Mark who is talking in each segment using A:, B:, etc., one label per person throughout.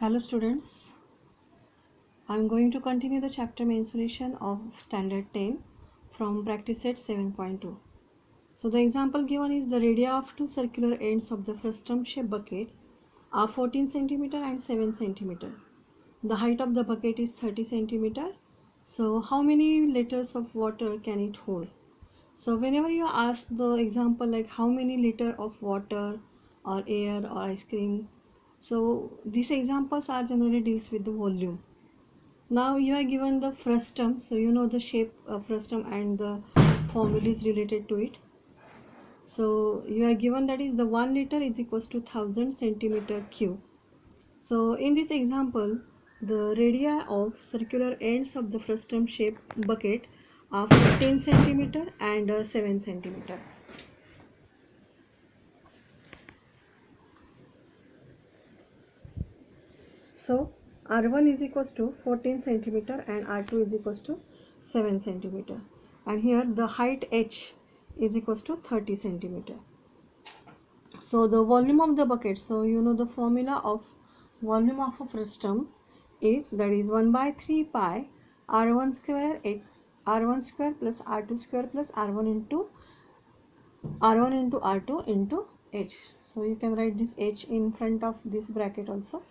A: Hello students, I am going to continue the chapter mensuration of standard 10 from practice set 7.2. So the example given is the radii of two circular ends of the frustum shaped bucket are 14 cm and 7 cm. The height of the bucket is 30 cm. So how many liters of water can it hold? So whenever you ask the example like how many liter of water or air or ice cream, so these examples are generally deals with the volume. Now you are given the frustum, so you know the shape of frustum and the formula is related to it. So you are given that is the 1 liter is equals to 1000 centimeter cube. So in this example, the radii of circular ends of the frustum shaped bucket are 10 centimeter and 7 centimeter. So R1 is equals to 14 centimeter and R2 is equals to 7 centimeter. And here the height H is equals to 30 centimeter. So the volume of the bucket, so you know the formula of volume of a frustum is that is 1 by 3 pi R1 square R1 square plus R2 square plus R1 into R2 into H. So you can write this H in front of this bracket also.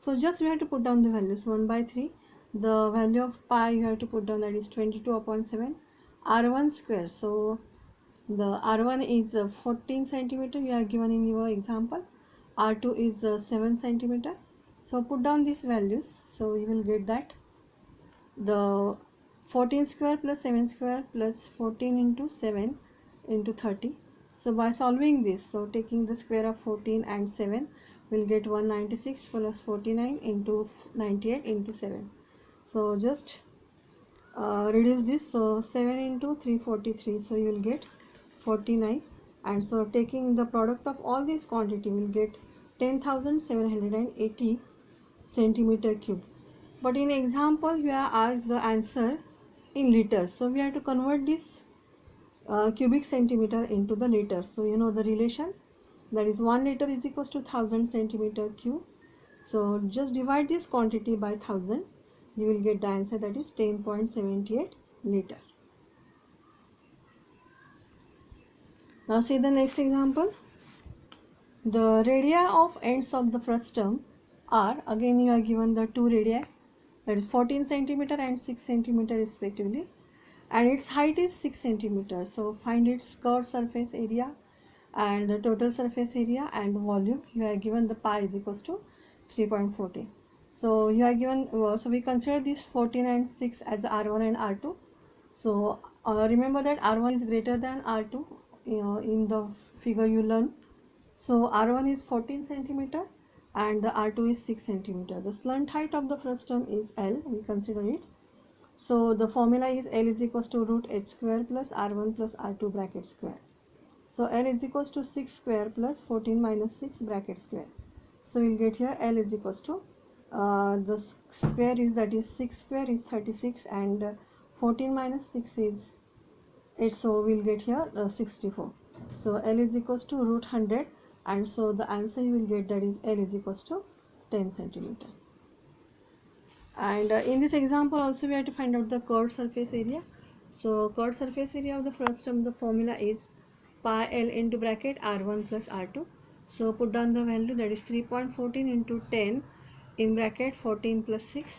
A: So just we have to put down the values 1 by 3. The value of pi you have to put down, that is 22 upon 7 R1 square. So the R1 is 14 centimeter you are given in your example. R2 is 7 centimeter. So put down these values. So you will get that the 14 square plus 7 square plus 14 into 7 into 30. So by solving this, so taking the square of 14 and 7, we'll get 196 plus 49 into 98 into 7. So just reduce this. So 7 into 343. So you will get 49. And so taking the product of all these quantity, will get 10,780 centimeter cube. But in example, you are asked the answer in liters. So we have to convert this cubic centimeter into the liters. So you know the relation, that is 1 liter is equals to 1000 centimeter cube. So just divide this quantity by 1000, you will get the answer, that is 10.78 liter. Now see the next example. The radii of ends of the frustum are, again you are given the two radii, that is 14 centimeter and 6 centimeter respectively, and its height is 6 centimeter. So find its curved surface area and the total surface area and volume. You are given the pi is equals to 3.14. So you are given, so we consider this 14 and 6 as R1 and R2. So remember that R1 is greater than R2 in the figure you learn. So R1 is 14 centimeter and the R2 is 6 centimeter. The slant height of the frustum is L, we consider it. So the formula is L is equals to root H square plus R1 plus R2 bracket square. So L is equals to 6 square plus 14 minus 6 bracket square. So we'll get here L is equals to the square is, that is 6 square is 36 and 14 minus 6 is 8. So we'll get here 64. So L is equals to root 100, and so the answer you will get, that is L is equals to 10 centimeter. And in this example also we have to find out the curved surface area. So curved surface area of the frustum, the formula is pi L into bracket R1 plus R2. So put down the value, that is 3.14 into 10 in bracket 14 plus 6.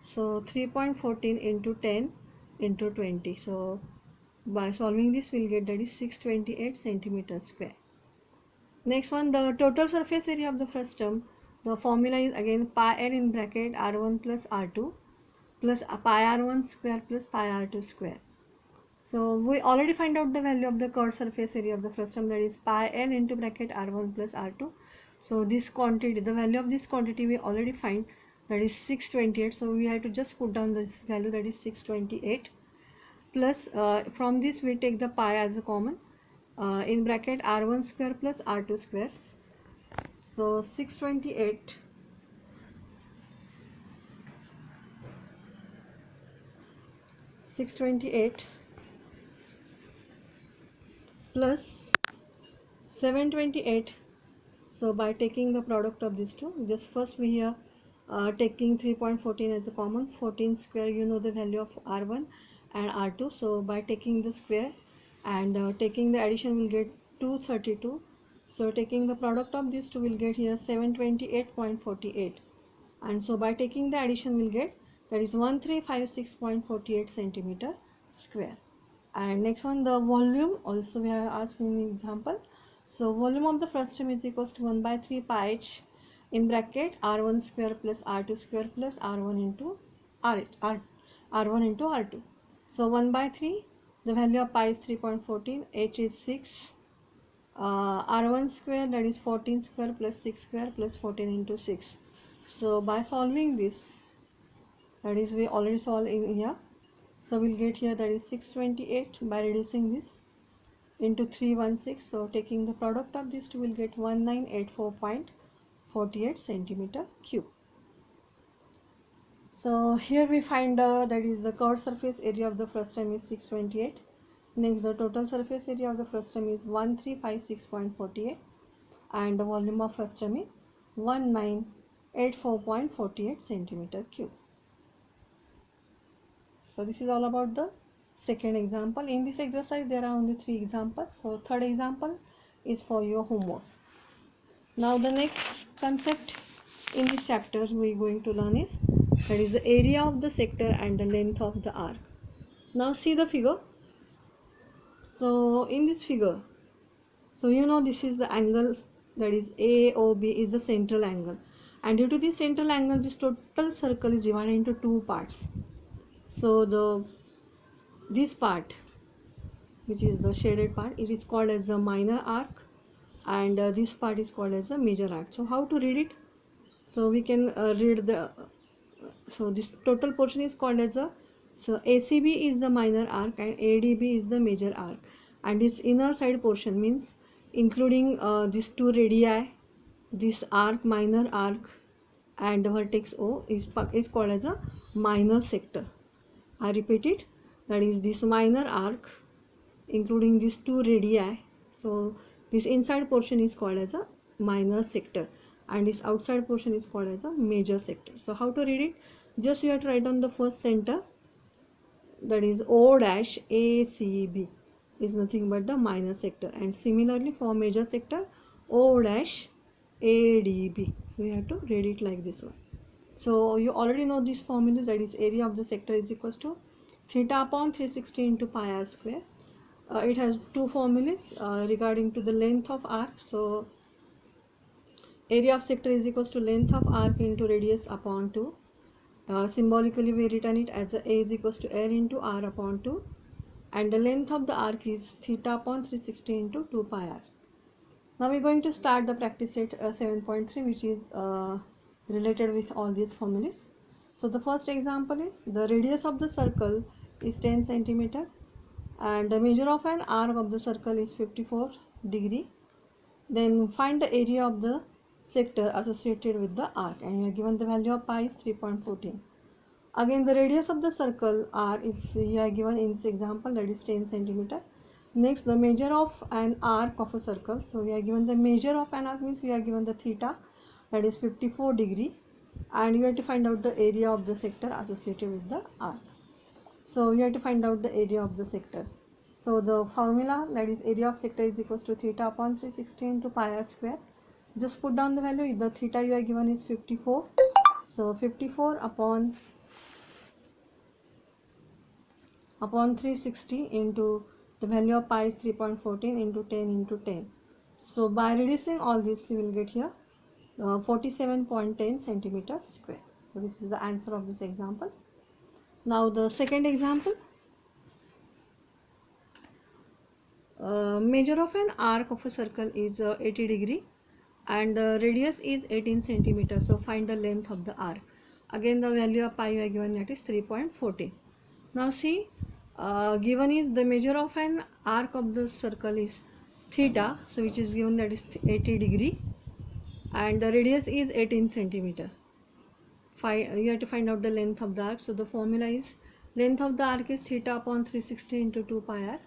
A: So 3.14 into 10 into 20. So by solving this we'll get, that is 628 centimeter square. Next one, the total surface area of the frustum, the formula is again pi L in bracket R1 plus R2 plus pi R1 square plus pi R2 square. So we already find out the value of the curved surface area of the frustum, that is pi L into bracket R1 plus R2. So this quantity, the value of this quantity we already find, that is 628. So we have to just put down this value, that is 628 plus from this we take the pi as a common in bracket R1 square plus R2 square. So 628 plus 728. So by taking the product of these two, just first we are taking 3.14 as a common. 14 square, you know the value of R1 and R2. So by taking the square and taking the addition, we'll get 232. So taking the product of these two, we'll get here 728.48. And so by taking the addition, we'll get that is 1356.48 centimeter square. And next one, the volume, also we are asking an example. So volume of the frustum is equals to 1 by 3 pi h in bracket R1 square plus R2 square plus R1 into R1 into R2. So 1 by 3, the value of pi is 3.14, h is 6, R1 square, that is 14 square plus 6 square plus 14 into 6. So by solving this, that is we already solved in here. So we'll get here that is 628 by reducing this into 316. So taking the product of these two, will get 1984.48 centimeter cube. So here we find that is the curved surface area of the frustum is 628. Next, the total surface area of the frustum is 1356.48 and the volume of frustum is 1984.48 centimeter cube. So this is all about the second example. In this exercise there are only 3 examples. So third example is for your homework. Now the next concept in this chapter we are going to learn is that is the area of the sector and the length of the arc. Now see the figure. So in this figure, so you know this is the angle, that is AOB is the central angle, and due to this central angle this total circle is divided into 2 parts. So this part, which is the shaded part, it is called as the minor arc, and this part is called as the major arc. So how to read it? So we can read the so this total portion is called as a, so ACB is the minor arc and ADB is the major arc, and this inner side portion means including these 2 radii, this arc, minor arc, and the vertex O is called as a minor sector. I repeat it, that is this minor arc including these 2 radii. So this inside portion is called as a minor sector and this outside portion is called as a major sector. So how to read it? Just you have to write on the first center, that is O dash ACB is nothing but the minor sector, and similarly for major sector O dash ADB. So you have to read it like this one. So you already know this formula, that is area of the sector is equals to theta upon 360 into pi r square. It has 2 formulas regarding to the length of arc. So area of sector is equals to length of arc into radius upon 2. Symbolically we written it as a is equals to L into r upon 2, and the length of the arc is theta upon 360 into 2 pi r. Now we are going to start the practice set 7.3, which is related with all these formulas. So the first example is the radius of the circle is 10 centimeter and the measure of an arc of the circle is 54 degree. Then find the area of the sector associated with the arc, and you are given the value of pi is 3.14. Again the radius of the circle r is you are given in this example, that is 10 centimeter. Next, the measure of an arc of a circle. So we are given the measure of an arc means we are given the theta, that is 54 degree, and you have to find out the area of the sector associated with the arc. So you have to find out the area of the sector. So the formula, that is area of sector is equals to theta upon 360 into pi r square. Just put down the value. The theta you are given is 54. So 54 upon 360 into the value of pi is 3.14 into 10 into 10. So by reducing all this you will get here 47.10 centimeter square. So this is the answer of this example. Now the second example, measure of an arc of a circle is 80 degree and the radius is 18 centimeter. So find the length of the arc. Again the value of pi you are given, that is 3.14. Now see, given is the measure of an arc of the circle is theta, so which is given, that is 80 degree, and the radius is 18 centimeter. You have to find out the length of the arc. So the formula is length of the arc is theta upon 360 into 2 pi r.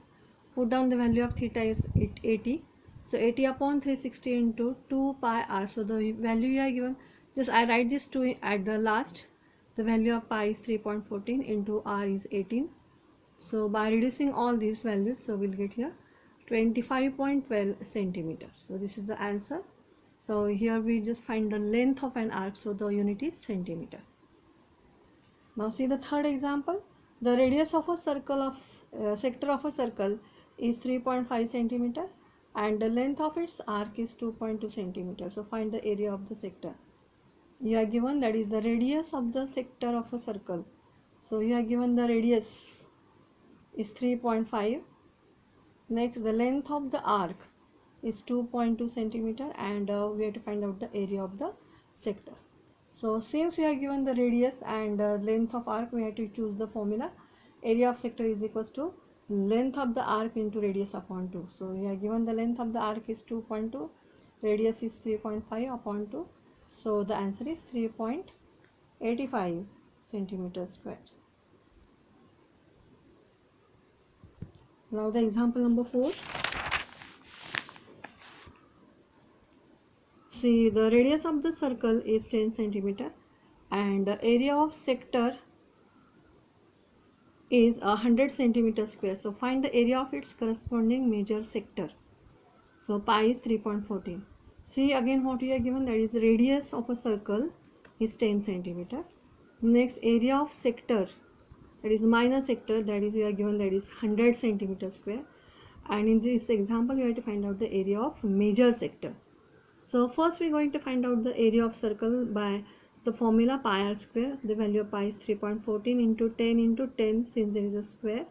A: Put down the value of theta is 80. So 80 upon 360 into 2 pi r. So the value you are given, just I write this 2 at the last. The value of pi is 3.14 into r is 18. So by reducing all these values, so we'll get here 25.12 centimeter. So this is the answer. So here we just find the length of an arc, so the unit is centimeter. Now see the third example. The radius of a circle of sector of a circle is 3.5 centimeter and the length of its arc is 2.2 centimeter. So find the area of the sector. You are given that is the radius of the sector of a circle. So you are given the radius is 3.5. Next, the length of the arc is 2.2 centimeter and we have to find out the area of the sector. So since we are given the radius and length of arc, we have to choose the formula. Area of sector is equals to length of the arc into radius upon 2. So we are given the length of the arc is 2.2, radius is 3.5 upon 2. So the answer is 3.85 centimeters square. Now the example number 4. See, the radius of the circle is 10 centimeter and the area of sector is 100 centimeter square. So find the area of its corresponding major sector. So pi is 3.14. See again what we are given, that is radius of a circle is 10 centimeter. Next, area of sector, that is minor sector, that is we are given that is 100 centimeter square. And in this example we have to find out the area of major sector. So first we are going to find out the area of circle by the formula pi r square. The value of pi is 3.14 into 10 into 10 since there is a square.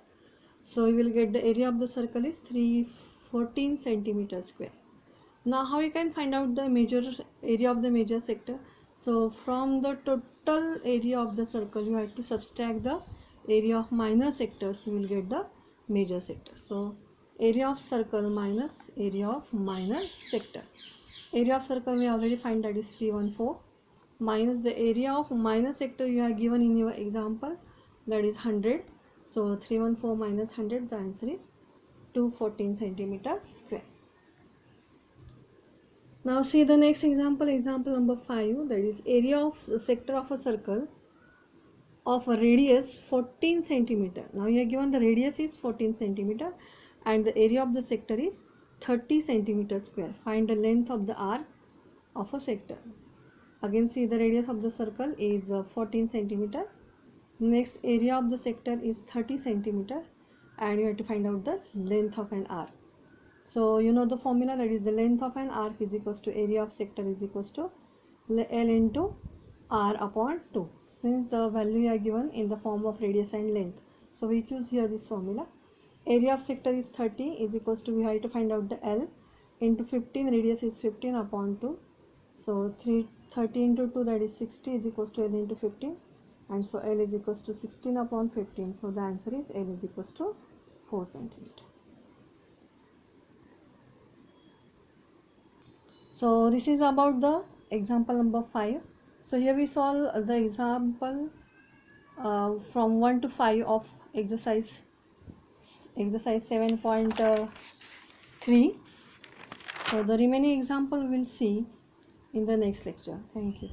A: So you will get the area of the circle is 314 centimeter square. Now how you can find out the major area of the major sector? So from the total area of the circle you have to subtract the area of minor sector, so you will get the major sector. So area of circle minus area of minor sector. Area of circle we already find, that is 314, minus the area of minor sector you have given in your example, that is 100. So 314 minus 100, the answer is 214 centimeters square. Now see the next example, example number 5, that is area of the sector of a circle of a radius 14 centimeter. Now you are given the radius is 14 centimeter and the area of the sector is 30 centimeter square. Find the length of the arc of a sector. Again see the radius of the circle is 14 centimeter. Next, area of the sector is 30 centimeter and you have to find out the length of an arc. So you know the formula, that is the length of an arc is equals to area of sector is equals to L into r upon 2. Since the value are given in the form of radius and length, so we choose here this formula. Area of sector is 30 is equals to, we have to find out the L into 15, radius is 15 upon 2. So 30 into 2, that is 60 is equals to L into 15, and so L is equals to 16 upon 15. So the answer is L is equals to 4 centimeter. So this is about the example number 5. So here we solve the example from 1 to 5 of exercise 7.3. So the remaining example we will see in the next lecture. Thank you.